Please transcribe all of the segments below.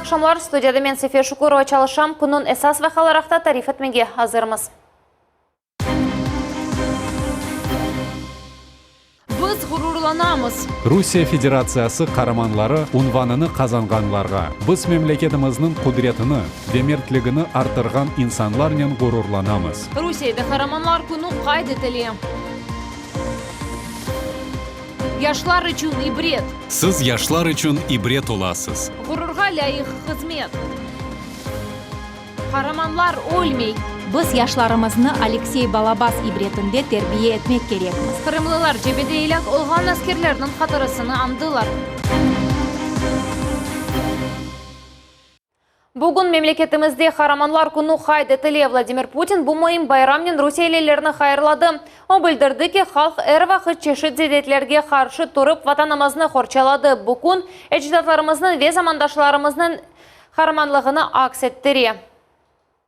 акшамлар, студияда мен Сефе Шукурова çalışам. Күннің esas вақаларақта тариф etmege hazırmız. Biz gururlanamız. Rusiya Federatsiyasi qahramonlari unvonini qozonganlarga, biz memleketimizning qudretini ve mertligini artırgan insonlarga gururlanamiz. Rusiyada Kahramanlar Kuni qayd etilgan. Yaşlar için ibret. Siz yaşlar için ibret olasız. Gururga layık hizmet. Kahramanlar ölmey. Biz yaşlarımızı Alexey Balabas ibretinde terbiye etmek gerekmiz. Kırımlılar cebedeylek olğan askerlerinin hatırasını andılar. Bugün memleketimizde Kahramanlar Kuni qayd etildi. Vladimir Putin bu moyim bayramnen Rusiyalilerini hayırladı. O bildirdi ki halk er vaqt çeşit zedetlerge karşı turup vatanımızını horçaladı. Bu gün ecdatlarımızın ve zamandaşlarımızın kahramanlığını aks ettiriyor.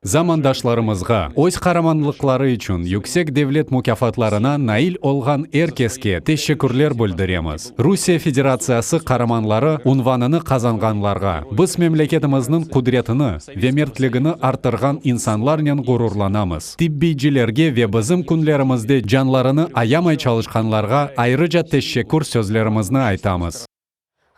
Zamandaşlarımızga o'z qahramonliklari uchun yüksek devlet mukofatlarına nail olgan herkesga teşekkürler bildiramiz. Rusiya Federatsiyasi qahramonlari unvonini qozonganlarga, biz memleketimizning qudretini ve mertligini artırgan insonlarga gururlanamiz. Tibbiycilerge ve bizim kunlarimizda canlarini ayamay çalışkanlarga ayrıca teşekkür sözlerimizni aytamiz.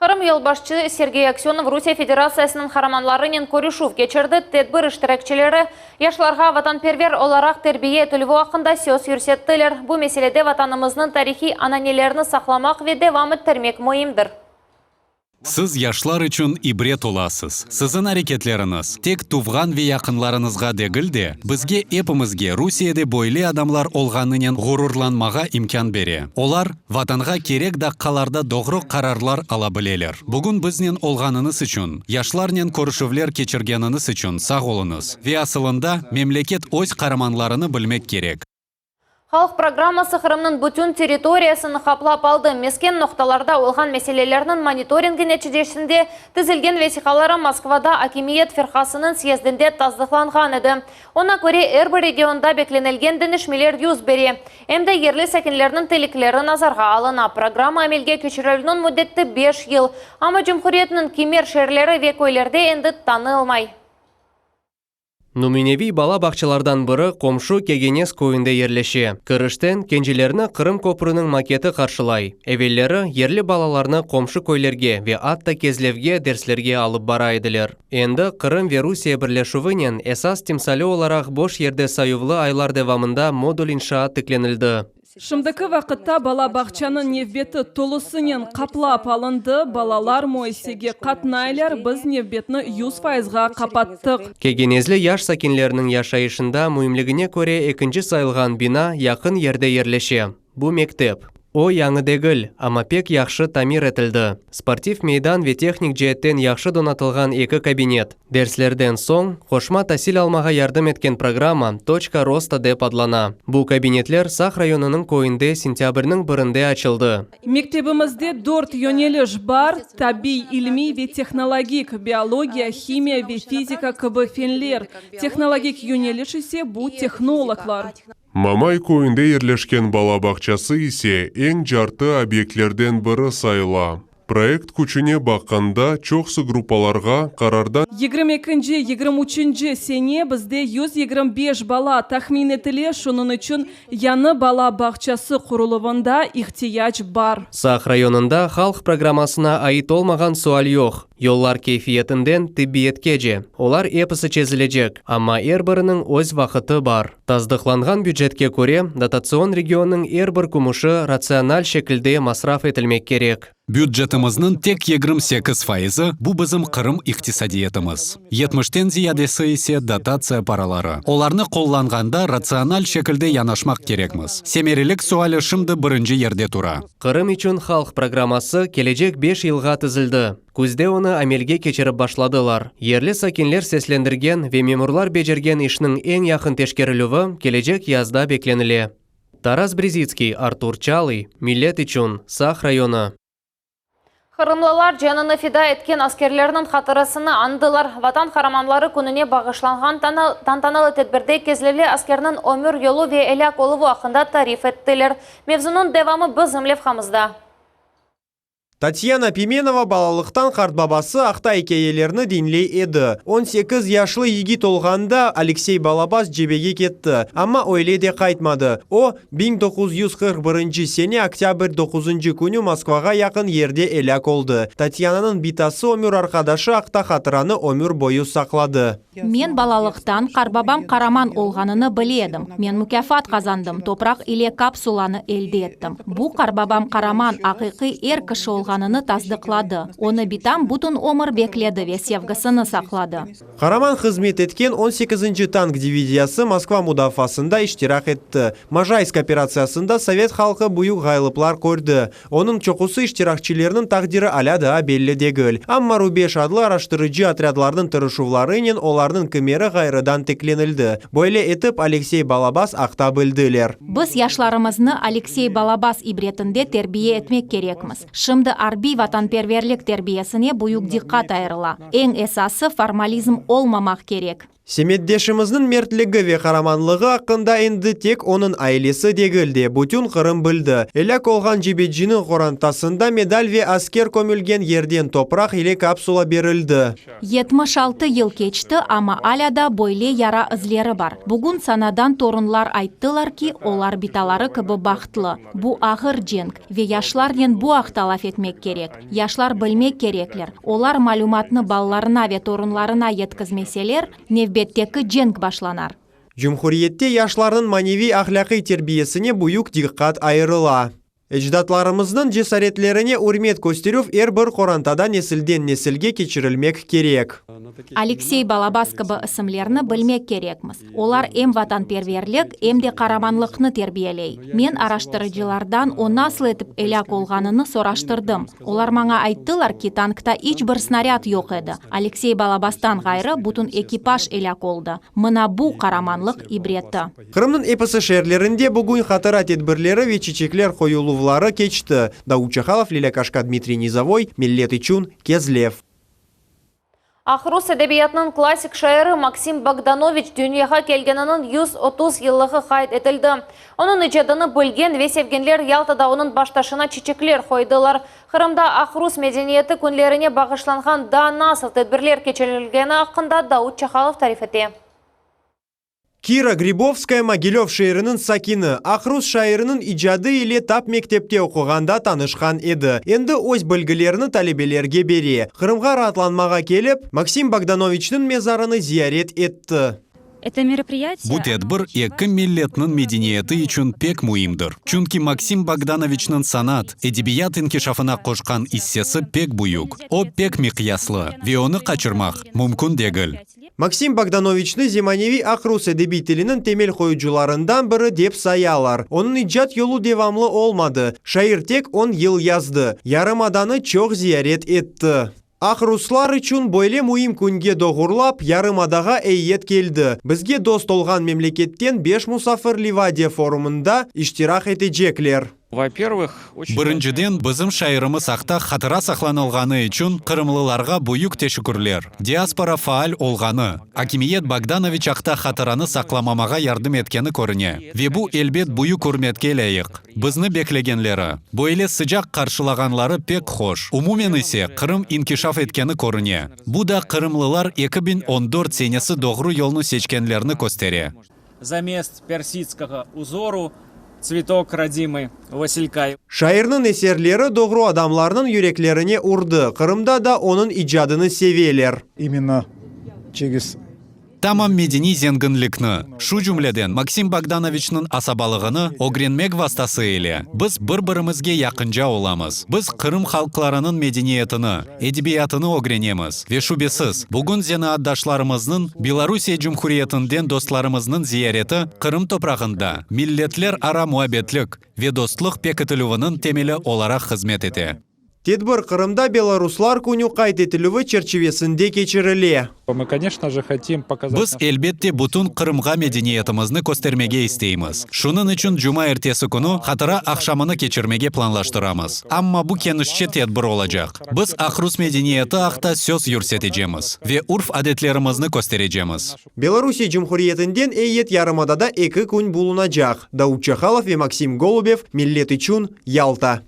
Kırım yolbaşçı Sergey Aksyonov Rusiya Federasyasının kahramanlarının görüşüp geçirdi. Tedbir iştirakçıları yaşlarga vatanperver olarak terbiye etülüğü hakkında söz yürüttiler. Bu meselede vatanımızın tarihi ananelerini saklamak ve devam ettirmek muhimdir. Siz yaşlar için ibret olasız. Sizin hareketleriniz tek tuvgan ve yakınlarınızga degil de, bizge hepimizge Rusiyada boyli adamlar olganının gururlanmaga imkan beri. Olar vatanga kerek dakikalarda doğru kararlar alabileler. Bugün biznen olganınız için, yaşlarnen koruşuvler keçirgeniniz için sağ olunuz. Ve aslında memleket öz kahramanlarını bilmek gerek. Halk programması Kırım'ın bütün teritoriyasını kaplap aldı. Mesken noktalarda olğan meselelerinin monitoringi neticesinde tizilgen vesikalara Moskvada Akimiyet Firkasının siyezdinde tasdıklanğan idi. Ona göre her bir regionda beklenilgen denişmeler yüz beri. Hem de yerli sakinlerinin telikleri nazarga alına. Programma amelge keçirilinin müddeti 5 yıl. Ama Cumhuriyetinin kimer şehirleri ve köylerde endi tanılmay. Numunevi bala bakçalardan biri komşu Kegenes köyünde yerleşi. Kırışten kenjilerini Kırım köprünün maketi karşılay. Evvelleri yerli balalarını komşu köylerge ve hatta kezlevge derslerge alıp baraydılar. Endi Kırım ve Rusiya birleşuvinin esas timsali olarak boş yerde sayıvlı aylar devamında modul inşaat tıklenildi. Şimdiki vaqtda bala bağçanın nevbeti tolusının qaplap alındı. Balalar muaysege qatnaylar, biz nevbetini 100%ga kapattık. Kegenezli yaş sakinlerinin yaşayışında mühimligine göre ikinci sayılgan bina yakın yerde yerleşi. Bu mektep. O yanı degil, ama pek yaxşı tamir etildi. Sportif meydan ve teknik cihetten yaxşı donatılgan iki kabinet. Derslerden soň, hoşma tahsil almağa yardım etken programma Точка роста dep adlana. Bu kabinetler Saq rayonunun köyünde sentyabrның 1-inde açıldı. Mektebimizde 4 yöneliş var. Tabi, ilmi ve teknologik, biologiya, химия ve fizika gibi fenler. Teknologik yöneliş ise bu texnologlar. Мамай köyünde yerleşken bala bakçası ise en jartı obyektlerden biri sayıla. Proyekt küçüne bakanda çoxsu gruppalarga karardan 22-23 sene bizde 125 bala tahmin etili, şunun için yanı bala bakçası kuruluvunda ihtiyaç var. Saq rayonunda halk programmasına ait olmagan sual yok. Yollar keyfiyetinden tibbiyetkeje. Olar episi çezilecek, ama her birinin öz vaqti var. Tazdıklangan büdjetke göre dotasyon regionun her bir kumuşu rasyonal şekilde masraf etilmek gerek. Büdjetimizin tek 28%'ı bu bizim Kırım iktisadiyetimiz. 70'ten ziyadesi ise dotatsiya paraları. Olarını kullanğanda rasyonal şekilde yanaşmak gerekmiz. Semerilik suali şimdi birinci yerde tura. Kırım için halk programması gelecek 5 yılga tizildi. Күзде onu amelge keçirip başladılar. Yerli sakinler seslendirgen ve memurlar becergen işinin en yakın teşkerilüvü gelecek yazda beklenili. Taras Brezitski, Artur Çaly, Millet için, Saq rayonu. Kırımlılar canını fida etken askerlerinin hatırasını andılar. Vatan kahramanları gününe bağışlanған tantanalı tedbirde kezleli askerinin ömür yolu ve elak oluvu hakkında tarif ettiler. Mevzunun devamı biz imlevhamızda. Татьяна Пименова балалықтан қарт бабасы ақта екеелеріні dinlей еді. 18 яшлы егит олғанда Алексей Балабас жебеге кетті, амма ойледе қайтмады. О, 1941 сене октябрь 9 күні Москваға яқын ерде эляк олды. Татьянаның битасы өмір арқадашы ақта қатыраны өмір бойы сақлады. Мен балалықтан қарбабам Қараман олғаныны біледім. Мен мүкәфат қазандым, топрақ иле капсуланы елде еттім. Бұ қарбабам Қараман ақиқи ер кіші олғаныны таздықлады. Оны битам бұтын өмір бекледі ве севгісіні сақлады. Қараман қызмет еткен 18-ші танк дивизиясы Москва мұдафасында іштирақ етті. Можайск операциясында совет халқы бұйық ғайлыплар көрді. Оның чоқусы іштирақчилерінің тақдиры аляда белі дегіл. Амма рубеж адлы араштырыжы отрядлардың тұрышуларынен олардың кімері ғайрыдан текленілді. Бойле етіп Алексей Балабас ақта білділер. Біз яшларымызны Алексей Балабас ибретінде тербие етмек керекміз. Шымды арби ватанперверлік тербиесіне бұйық диққат айырыла. Ең esасы формализм олмамақ керек. Семетдешіміздің мертлігі ве қараманлығы ақында енді тек оның айлесі дегілде бүтін қырым білді. Эляк олған жебеджінің қорантасында медаль ве аскер көмілген ерден топрақ иле капсула берілді. 76 ел кечті, ама аляда бойле яра ізлері бар. Бүгін санадан торынлар айттылар ки, олар биталары кібі бақтылы. Бұ ағыр женг, ве яшларден бұ ақталаф етмек керек. Яшлар білмек кереклер. Олар малюматны балларына ве торынларына еткізмеселер, невбеттекі женг башланар. Cumhuriyetте яшлардың маневи ахляқи тербиесіне бұйық диққат айырыла. Еждатларымыздың жесаретлеріне урмет көстерув бір қорантада несілден несілге кечірілмек керек. Алексей Балабас кібі ісімлеріні білмек керекміз. Олар әм ватанперверлік, әм де қараманлықны тербиелей. Мен араштырыжылардан о насыл етіп эляк олғаныны сораштырдым. Олар маңа айттылар ки танкта іч бір снаряд yok еді. Алексей Балабастан ғайры бұтын экипаж эляк олды. Мына бұ қараманлық ибретті. Қырымның эпісі шерлерінде бүгін қатыра тедбірлері ве чечеклер қойылувлары кечті. Даучахалов, Лиля Кашка, Дмитрий Низовой, Миллет Ичун, Кезлев. Ахрус әдебиятының классик шайыры Максим Богданович дүнияға келгенінің 130 еллығы қайт етілді. Оның ижадыны бөлген ве севгенлер Ялтада оның башташына чечеклер қойдылар. Қырымда Ахрус мәдениеті күнлеріне бағышланған да насыл тедбірлер кечелілгені ақында Дауд Чахалов тариф ете. Кира Грибовская Могилев шайырының сакины. Ахрус шайырының ижады иле тап мектепте оқығанда танышқан еді. Енді өз білгілеріні талебелерге бере. Қырымға ратланмаға келіп, Максим Богдановичның мезарыны зиярет етті. Бу тедбір екі миллетнің медениеті үшін пек муимдыр. Чунки Максим Богдановичның санат, эдебият инкишафына қошқан иссесі пек буюк. О пек миқияслы, ве оны қачырмақ, мүмкін дегіл. Максим Богдановичны Земаневи Ахрус әдебителінің темел қойыжуларından бірі деп саялар. Оның иджат yolu devamlı olmadı. Шайыр тек 10 ел язды. Ярымаданы çok зиярет етті. Ахруслар үшін бойле муим күнге доғырлап, ярымадаға әйет келді. Бізге дост олған мемлекеттен 5 мұсафыр Ливадия форумында іштирақ етежеклер. Біріншіден, бізім шайырымыз ақта қатыра сақланылғаны үшін қырымлыларға бұйық тешікірлер. Диаспора фаал олғаны. Акимиет Богданович ақта қатыраны сақламамаға ярдым еткені көріне. Ве бұ елбет бұйық үрметке ләйік. Бізні беклегенлері. Бойле сыжақ қаршылағанлары пек хош. Умумен исе қырым инкишаф еткені көріне. Бұ да қырымлылар 2014 сенесі доғру елны сечкенлеріні көстере. Замест персидского узору цветок родимый Василька. Шайырның есерлері доғру адамларының юреклеріне ұрды. Қырымда да оның ижадыны севелер. Именно через Тамам медени зенгінлікні. Шу жүмледен Максим Богдановичның асабалығыны огренмек вастасы еле. Біз бір-бірімізге яқынжа оламыз. Біз Қырым халқларының медениетіні, эдебиятыны огренеміз. Ве шубесіз, бүгін зені аддашларымыздың Белоруссия Жұмхуриетінден достларымыздың зияреті Қырым топрағында миллетлер ара муабетлік ве достлық пекітілуінің темелі олара қызмет ете. Тедбір Қырымда белоруслар күні қайт етілуі черчевесінде кечіріле. Мы, конечно же, хотим показать... Біз әлбетте бұтын Қырымға медениетімізні көстермеге істейміз. Шунын үшін жұма ертесі күні қатыра ақшамыны кечірмеге планлаштырамыз. Амма бұ кенішче тедбір олажақ. Біз Ахрус медениеті ақта сөз юрсетежеміз. Ве урф адетлерімізні көстережеміз. Белоруссия Жұмхуриетінден әйет ярымадада 2 күн булынажақ. Дауд Чахалов и Максим Голубев, Миллет Ичун, Ялта.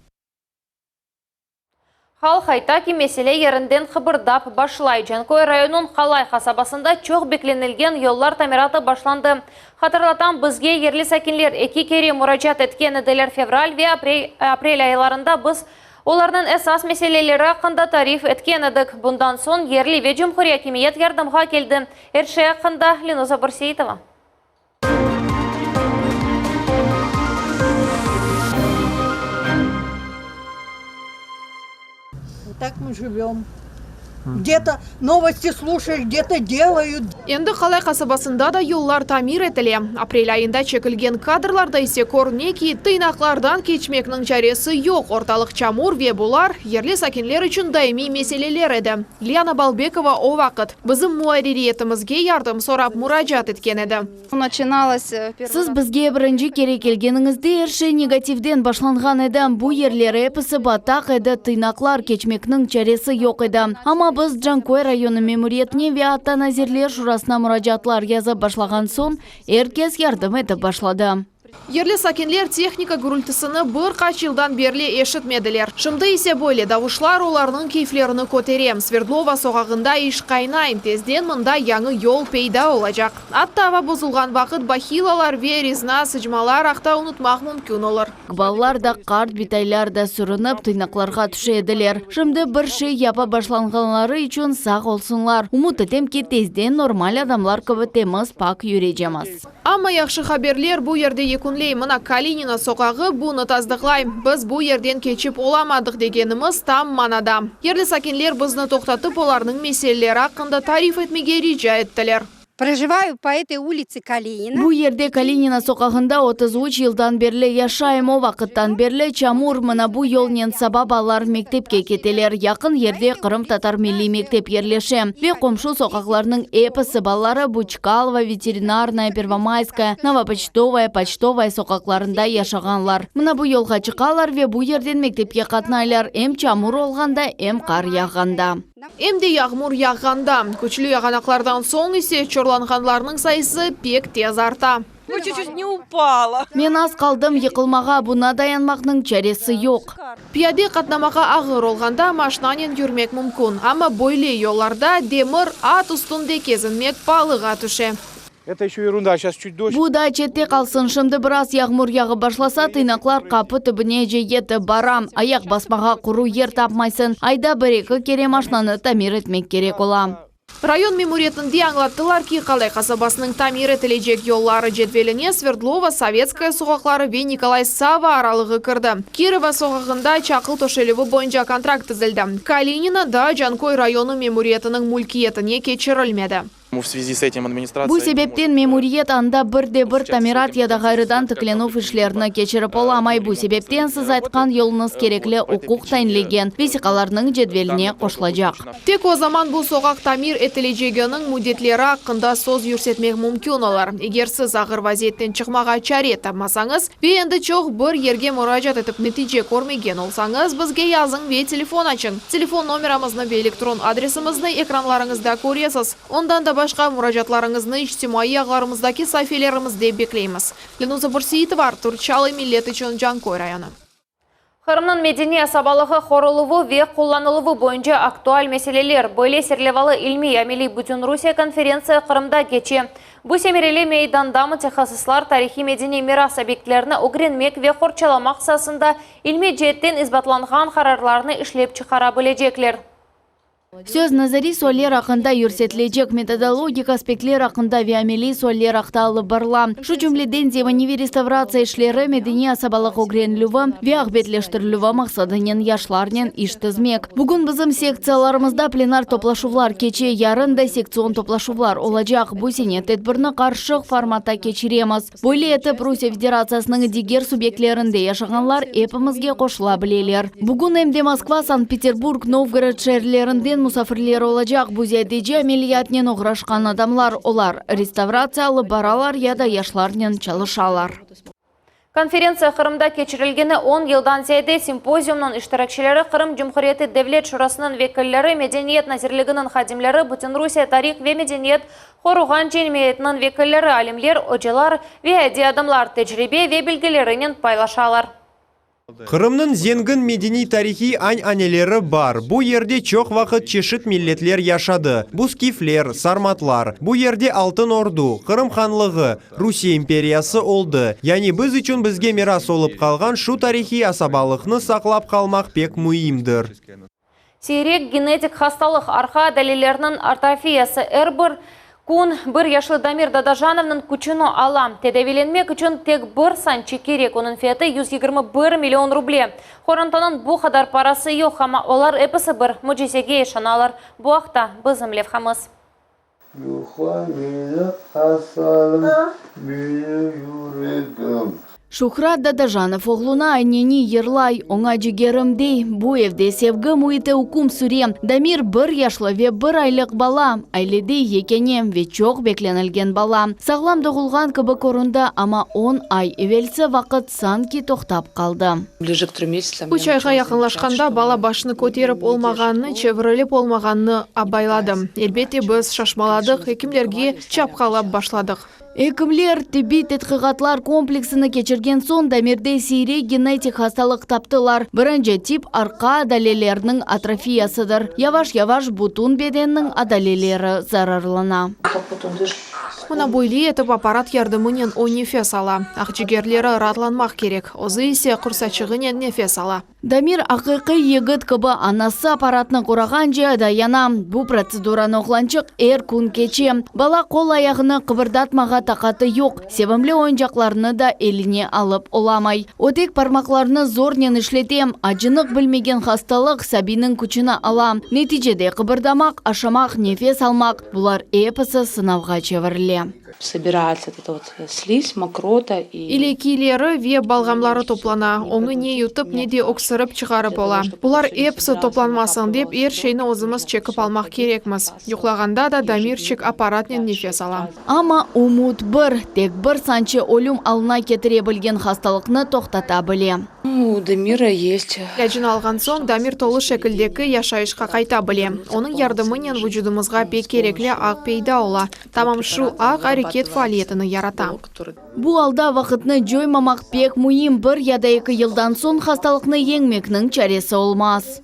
Хал хайтаки меселе ерінден қыбырдап башлай. Жанкой районун Қалай қасабасында чоқ бекленілген yollar тамираты башланды. Хатырлатан бізге ерлі сәкінлер эки кере мұражат еткен эделер февраль ве апрель айларында біз олардың әсас меселелері ақында тариф еткен едік. Бұндан сон ерлі ве Жумхурия кемиет ярдымға келді. Әрше ақында Ленуза Барсейтова. Так мы живем. Где-то новости слушаешь, где-то делают. Енді Қалай қасабасында да yollar тамир етіле. Апрель айында чекілген кадрларда исе көрнеки тыйнақлардан кечмекнің жаресі yok. Орталық чамур ве бұлар ерлі сәкенлер үшін даими меселелер еді. Лиана Балбекова о вақыт біздің муайрериетімізге ярдым сорап мұражат еткен еді. Сіз бізге бірінші керек келгеніңізде әрше негативден башланған еді. Бұ ерлері эпісі батақ еді, тыйнақлар кечмекнің жаресі yok еді. Ама біз Жанкой районы мемориетіне ве ата назирлер шурасына мұражатлар язып башлаган сон, әркез ярдым етіп башлады. Ерлі сәкенлер техника гүрілтісіні бір қач жылдан берлі ешітмеділер. Шымды есе бойле давышлар оларының кейфлеріні көтерем. Свердлова соғағында еш қайнайын. Тезден мұнда яңы yol пейда олажақ. Аттава бұзылған вақыт бахилалар ве резна сыжмалар ақта ұнытмақ мүмкін олар. Балалар да қарт битайлар да сүрініп тыйнақларға түші еділер. Шымды бір шей япа башланғанлары үшін сақ олсынлар. Умут етем ке тезден нормал адамлар көбітеміз пак юрежеміз. Ама яқшы хаберлер бұ ерде екунлей мұна Калинина соқағы бұны таздықлай. Біз бұ ерден кечіп оламадық дегеніміз там манада. Ерлі сәкенлер бізді тоқтатып оларының меселелері ақында тариф етмеге рижа еттілер. Проживаю по этой улице Калинина. Бу ерде Калинина соқағында 33 жылдан берлі яшайым о вақыттан берлі чамур мұна бу yolнен сабабалар мектепке кетелер. Яқын ерде Қырым татар милли мектеп ерлеше. Ве қомшу соқақларының эпысы баллары Бучкалова, ветеринарная, Первомайская, Новопочтовая, Почтовая соқақларында яшағанлар. Мұна бу yolға чықалар ве бу ерден мектепке қатнайлар. Эм чамур олғанда, эм қар яғанда. Эмде яғмур яғғанда. Көчлі яғанақлардан соң есе чорланғанларының сайысы пек тез арта. Чуть-чуть не упала. Мен аз қалдым еқылмаға, бұна даянмақның чаресі yok. Пияде қатнамаға ағыр олғанда машинанен жүрмек мүмкін. Ама бойле yollarda демір ат ұстынде кезінмек балыға түше. Это еще ерунда, сейчас чуть дождь. Бұ да четте қалсын, шымды біраз яғмұр яғы башласа, тыйнақлар қапы түбіне жейеті барам. Аяқ басмаға құру ер тапмайсын. Айда бір-екі кере машинаны тамир етмек керек ола. Район мемориетінде аңлаттылар ки Қалай қасабасының тамир етілежек yolлары жетвеліне Свердлова, Советская соғақлары ве Николай Сава аралығы кірді. Кирова соғағында чақыл тошелеві бойынша контракт түзілді. Калинина да Жанкой районы мемориетінің мүлкиетіне кечірілмеді. В связи с этим администрация... Бу себептен мемориет анда бір тамират яда ғайрыдан тікленув ішлеріні кечіріп оламай. Бу себептен сіз айтқан yolunuz кереклі ұқуқ тайынлеген весиқаларының жедвеліне қошылажақ. Тек о zaman бұл соғақ тамир етілежегінің мүдетлері ақында соз юрсетмек мүмкін олар. Егер сіз ағыр вазиеттен чықмаға чаре тапмасаңыз, ве енді чоқ бір ерге мұражат етіп нәтиже көрмеген олсаңыз, бізге язың ве телефон ачың. Телефон номерамызны ве электрон адресімізні экранларыңызда көресіз. Ондан да башқа мұражатларыңызны иштимаи ағларымыздаки сайфелерімізде беклейміз. Ленуза Бурсеитова, Артур Чалы, Миллет үшін Жанкой районы. Қырымның медени асабалығы хорылығы ве қолланылығы бойынша актуаль мәселелер. Бөйле серлевалы ilmi Амели Бутюн-Русия конференция Қырымда кече. Бұ семерелі мейдандамы техасыслар тарихи медени мирас объектлеріні огренмек ве хорчаламақ сасында ilmi жеттен избатланған қарарларыны ішлеп чықара білежеклер. Сөз назари суалер ақында юрсетлежек методологик аспектлер ақында виамели суалер ақталы барла. Шу жүмледен земаневи реставрация ишлері медени асабалық огренлювы ве ақбетлештірлювы мақсадынен яшларнен иштізмек. Бүгін бізім секцияларымызда пленар топлашувлар кече ярында секцион топлашувлар олажақ. Бұ сене тетбірні қаршық форматта кечіреміз. Бойле етіп Русия Федерациясының дигер субъектлерінде яшағанлар эпімізге қошыла білелер. Бүгін әмде Москва, Санкт-Петербург, Новгород шерлерінден мусафирлер олажақ. Бұ зәдеже амелиятнен оғырашқан адамлар олар. Реставрациялы баралар яда яшларнен чалышалар. Конференция Қырымда кечірілгені 10 елдан зәйде симпозиумның іштіракшілері Қырым Жұмхуриеті Девлет Шурасының векіллері, Медениет назирлігінің хадимлері, Бутин-Русия тарих ве Медениет Хоруған женмеетінің векіллері, алимлер, оджалар ве әди адамлар тәжірибе ве білгілерінен пайлашалар. Кырымның зенгін медени тарихи ань-анелері бар. Бу ерде чоқ вақыт чешіт миллетлер яшады. Бу скифлер, сарматлар. Бу ерде алтын орду, Кырым ханлығы, Русия империясы олды. Яни біз үшін бізге мирас олып қалған шу тарихи асабалықны сақлап қалмақ пек муимдір. Сирек генетик хасталық арқа дәлелерінің артафиясы әрбір Кун бір яшлы Дамир Дадажановның күчіні алам. Тедевеленмек үшін тек бір санчы керек. Оның феті 121 миллион рубле. Хорантанын бұл қадар парасы yok, ама олар эпісі бір мүджесеге ешаналар. Бұақта бізім левхамыз. Шухрат Дадажанов оғлуна айнени ерлай, оңа жігерімдей, бұ евде севгі мұйты укум сүрем. Дамир бір яшлы ве бір айлық бала, айледей екенем ве чоқ бекленілген бала. Сағлам доғылған кібі корында, ама 10 ай евелсі вақыт санки тоқтап қалды. Үш айға яқынлашқанда бала башыны көтеріп олмағанны, чевіріліп олмағанны абайладым. Елбетте біз шашмаладық, екімлерге чапқалап башладық. Экімлер тибби тетқиғатлар комплексіні кечірген сон Дамирде сирек генетик хасталық таптылар. Бірінші тип арқа адалелерінің атрофиясыдыр. Яваш-яваш бутун беденнің адалелері зарарлана. Мұна бойли етіп аппарат ярдымынен о нефес ала. Ақжігерлері ратланмақ керек. Озы есе құрсачығынен нефес ала. Дамир ақиқи егіт кібі анасы аппаратны құраған же даяна. Бұ процедураны оғланчық күн кече. Бала қол аяғыны қыбырдатмаға тақаты yok. Севімлі ойынжақларыны да еліне алып оламай. Отек пармақларыны зорнен ішлетем. Ажынық білмеген хасталық сәбінің күчіні алам. Нетижеде қыбырдамақ, ашамақ, нефес алмақ. Бұлар эпісі сынавға чевірле. Собирается это вот слизь, мокрота и... Или килері ве балғамлары топлана. Оңы не ютып, не де оксырып чығарып ола. Бұлар эпсі топланмасын деп, шейні өзіміз чекіп алмақ керекміз. Юқлағанда да Дамирчик аппаратнен нефес ала. Ама умут бір, тек бір санчы олюм алына кетіре білген хасталықны тоқтата біле. У Дамира есть. Ләжін алған соң Дамир толы шекілдекі яшайышқа қайта біле. Оның ярдымынен вүжудымызға пек кереклі ақ пейда ола. Тамам шу ақ әрекет фаалиетіні ярата. Бұ алда вақытны жоймамақ пек мұйым бір яда 2 елдан сон хасталықны еңмекнің чаресі олмас.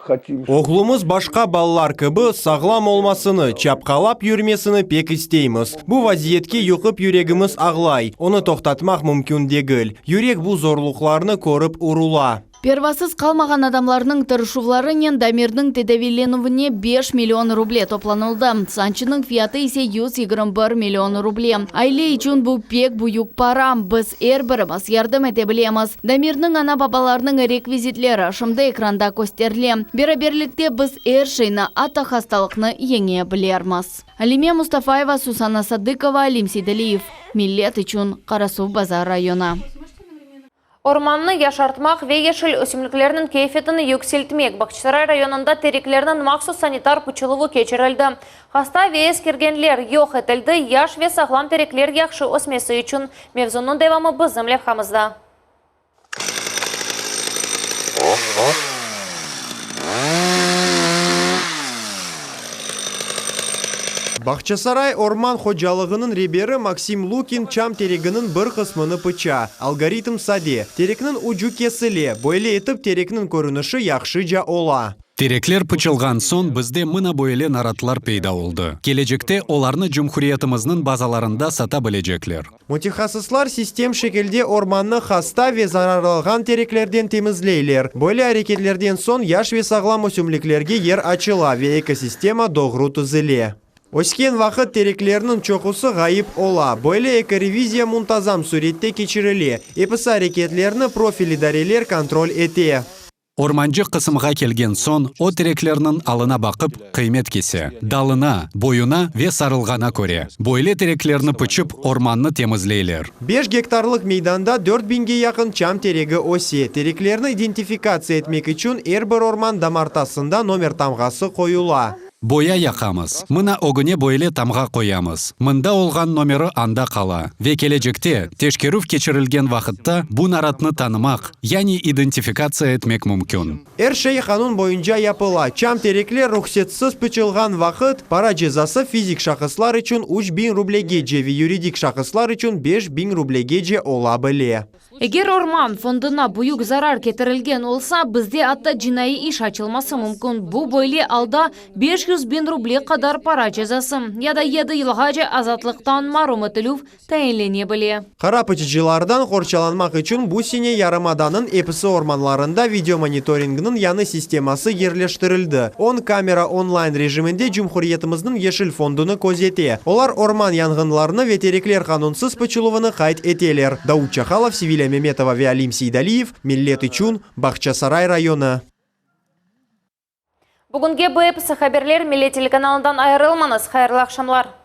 Оғлымыз башқа балалар кібі сағлам олмасыны, чапқалап юрмесіні пек істейміз. Бұ вазиетке юқып юрегіміз ағлай. Оны тоқтатмақ мүмкін дегіл. Юрек бұ зорлықларны көріп ұрула. Первасыз қалмаған адамларының тұрышулары нен Дамирдің тедевиленуіне 5 миллион рубле топланылды. Санчының фияты есе 121 миллион рубле. Айле үшін бұл пек бұйық пара. Біз әрбіріміз ярдым ете білеміз. Дамирдің ана бабаларының реквизитлері шымды экранда көстерле. Бераберлікте біз әршейні ата хасталықны еңе білерміз. Алиме Мустафаева, Сусана Садыкова, Алим Сиделиев. Миллет үшін Қарасу базар района. Орманны яшартмақ ве ешіл өсімліклерінің кейфетіні yüksельтмек. Бақчысарай районында тереклерінің мақсус санитар пұчылығы кечірілді. Хаста ве ескергенлер йоқ етілді, яш ве сағлам тереклер яқшы өсмесі үшін мевзунның девамы бізім левхамызда. Бақчасарай орман ходжалығының ребері Максим Лукин чам терегінің бір қысмыны пыча. Алгоритм саде. Терекнің уджу кесіле. Бойле етіп терекнің көрініші яқшы жа ола. Тереклер пычылған сон бізде мына бойле наратлар пейда олды. Келечекте оларны жұмхуриятымыздың базаларында сата білежеклер. Мутихасыслар систем шекелде орманны хаста ве зарарлаған тереклерден темізлейлер. Бойле әрекетлерден сон яш ве сағлам өсімліклерге ер ачыла ве экосистема доғру түзіле. Оскен вақыт тереклерінің чоқусы ғайып ола. Бойле экоревизия мұнтазам суретте кечіріле. Эпіс әрекетлеріні профили дарелер контроль ете. Орманжы қысымға келген сон, о тереклерінің алына бақып қимет кесе. Далына, бойына ве сарылғана көре. Бойле тереклеріні пычып орманны темізлейлер. 5 гектарлық мейданда 4000-ге яқын чам терегі осе. Тереклеріні идентификация етмек үшін әрбір орман дамартасында номер тамғасы қойыла. Боя яқамыз. Мына огыне бойле тамға қоямыз. Мында олған номері анда қала. Ве кележекте, тешкерув кечірілген вақытта бұ наратны танымақ, яғни идентификация етмек мүмкін. Шей қанун бойынша япыла. Чам тереклер рұқсетсіз пүчілған вақыт пара жазасы физик шақыслар үшін 3000 рублеге же юридик шақыслар үшін 5000 рублеге же ола біле. Егер орман фондына бұйық зарар кетірілген олса, бізде атта жинайы иш açılması мүмкін. Бұ бойле алда 500.000 рубле қадар пара жазасы. Яда 7 йылғача азатлықтан марум етілув тәйінлене біле. Қарапычыжылардан қорчаланмақ үшін бұ сене Ярымаданын эпісі орманларында видеомониторингінің яны системасы ерлештірілді. Он камера онлайн режимінде Cumhuriyetimizдің Ешіл фондыны көзете. Олар орман янгынларыны ветереклер қанунсыз пычылуыны қайт етелер. Дауд Чахалов, Севиля Меметова, Виалим Сейдалиев, Миллет Ичун, Бахчасарай районы. Бүгінге бұл эпісі хаберлер Милlet телеканалынан айырылмаңыз. Хайырлы ақшамлар.